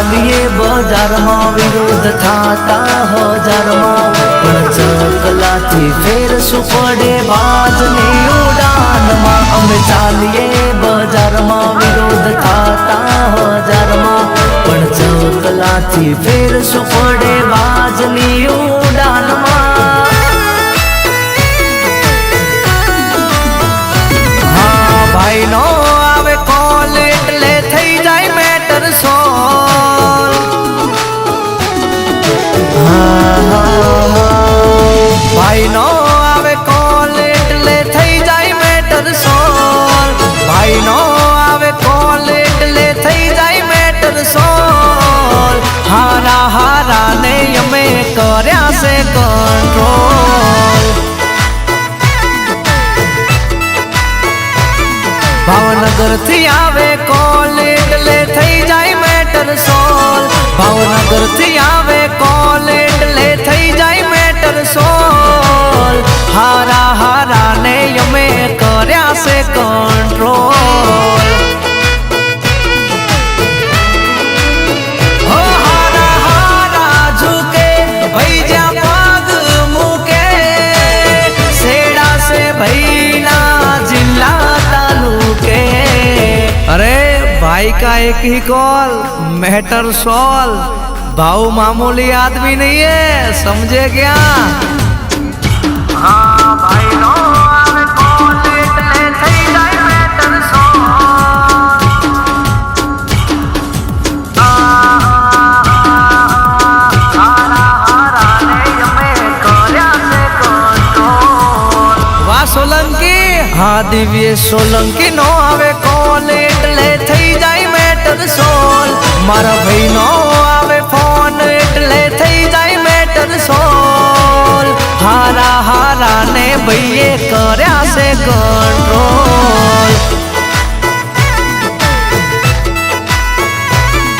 ચાલીએ બજારમાં વિરોધ થાતા હજારમાં પણ ચકલાથી ફેરશું પડે બાજની ઉડાનમાં અમે ચાલીએ બજારમાં વિરોધ થાતા હજારમાં પણ ચકલાથી ફેરશું પડે બાજની ઉડાનમાં હા ભાઈ નો આવે કોલ એટલે થઈ જાય મેટર સોલ ભાઈ નો આવે કોલ એટલે થઈ જાય મેટર સોલ ભાઈ નો આવે કોલ એટલે થઈ જાય મેટર સોલ હારા હારા ને અમે કર્યા છે કંટ્રોલ ભાવનગર થી આવે કોલ એટલે થઈ જાય મેટર સોલ ભાવનગર થી આવે કોલ એટલે થઈ જાય મેટર સોલ હારા હારા ને અમે કર્યા છે કંટ્રોલ હો હારા હારા ઝુકે ભાઈ જ્યાં પગ મૂકે સેડા સે ભાઈ ના જિલ્લા तालुके अरे भाई का एक ही कॉल मैटर सॉल्व भाव मामूली आदमी नहीं है समझे क्या हाँ भाई नो आवे कॉल એટલે થઈ જાય મેટર સોલ્વ હારા હારા ને અમે કર્યા છે કંટ્રોલ વાહ સોલંકી હા દિવ્ય સોલંકી નો આવે કોલ એટલે થઈ જાય મેટર સોલ મારા ભાઈ નો આવે ફોન એટલે થઈ જાય મેટર સોલ હારા હારા ને ભાઈએ કર્યા છે કંટ્રોલ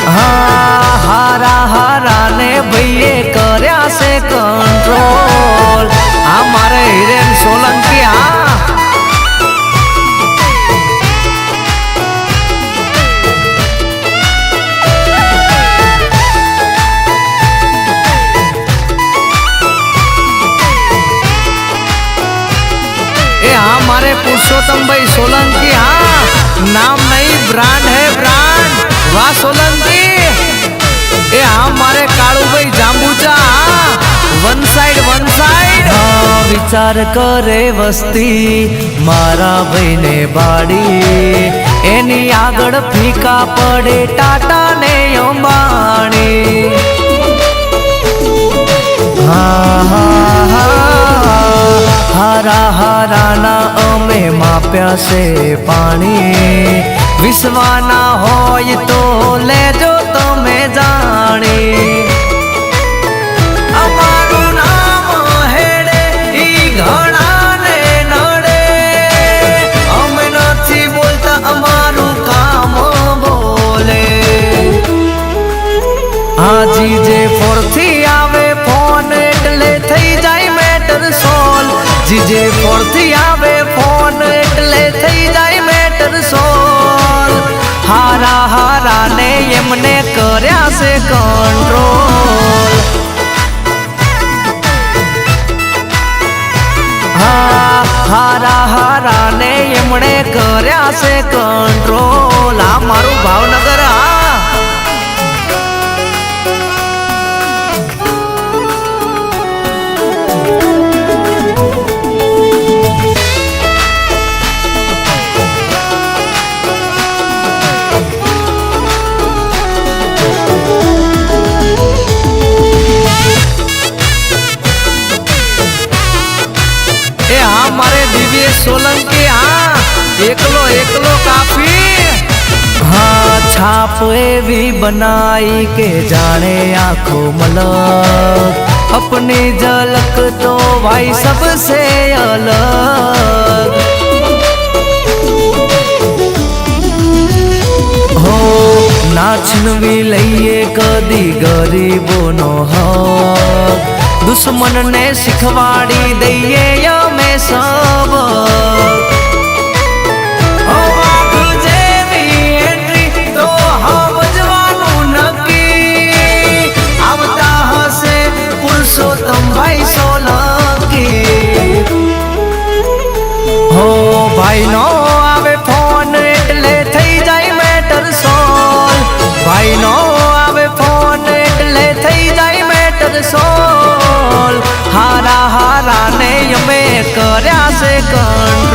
હા હારા હારા ને ભાઈએ કર્યા છે કંટ્રોલ આ મારે હિરેન સોલંકી હા हमारे पुरुषोत्तम भाई सोलंकी हाँ नाम नहीं ब्रांड है ब्रांड वाह सोलंकी ए हमारे कालू भाई जांबूचा हाँ वन साइड हाँ विचार करे वस्ती मारा भाई ने बाड़ी एनी आगड़ फीका पड़े टाटा ने अंबाणी हाँ हाँ हाँ हारा हारा ना अमे माप्या से पानी विश्वाना होय तो लेजो तमे जानी अमारू नाम हेडे ई घणा ने नडे अमे नथी बोलता अमारू काम बोले हाजी जे फोरथी आवे फोन એટલે થઈ જાય મેટર સોલ જીજે ફોરથી આવે ફોન એટલે થઈ જાય મેટર સોલ હારા હારા ને એમને કર્યા છે કંટ્રોલ હા હારા હારા ને એમણે કર્યા છે કંટ્રોલ આ મારું ભાવનગર હા सोलंकी हाँ एकलो एकलो काफी हाँ छाप एवी बनाई के जाने आँखों मलक अपनी झलक तो भाई सबसे अलग हो नाचनवी लईए कदी गरीबो नो हक दुश्मन ने शिखवाड़ी दईए यमे सब तो हाँ बजवानू नकी ભાઈ નો આવે ફોન એટલે થઈ જાય મેટર સોલ ભાઈ નો આવે ફોન એટલે થઈ જાય મેટર સોલ હારા હારા ને અમે કર્યા છે કંટ્રોલ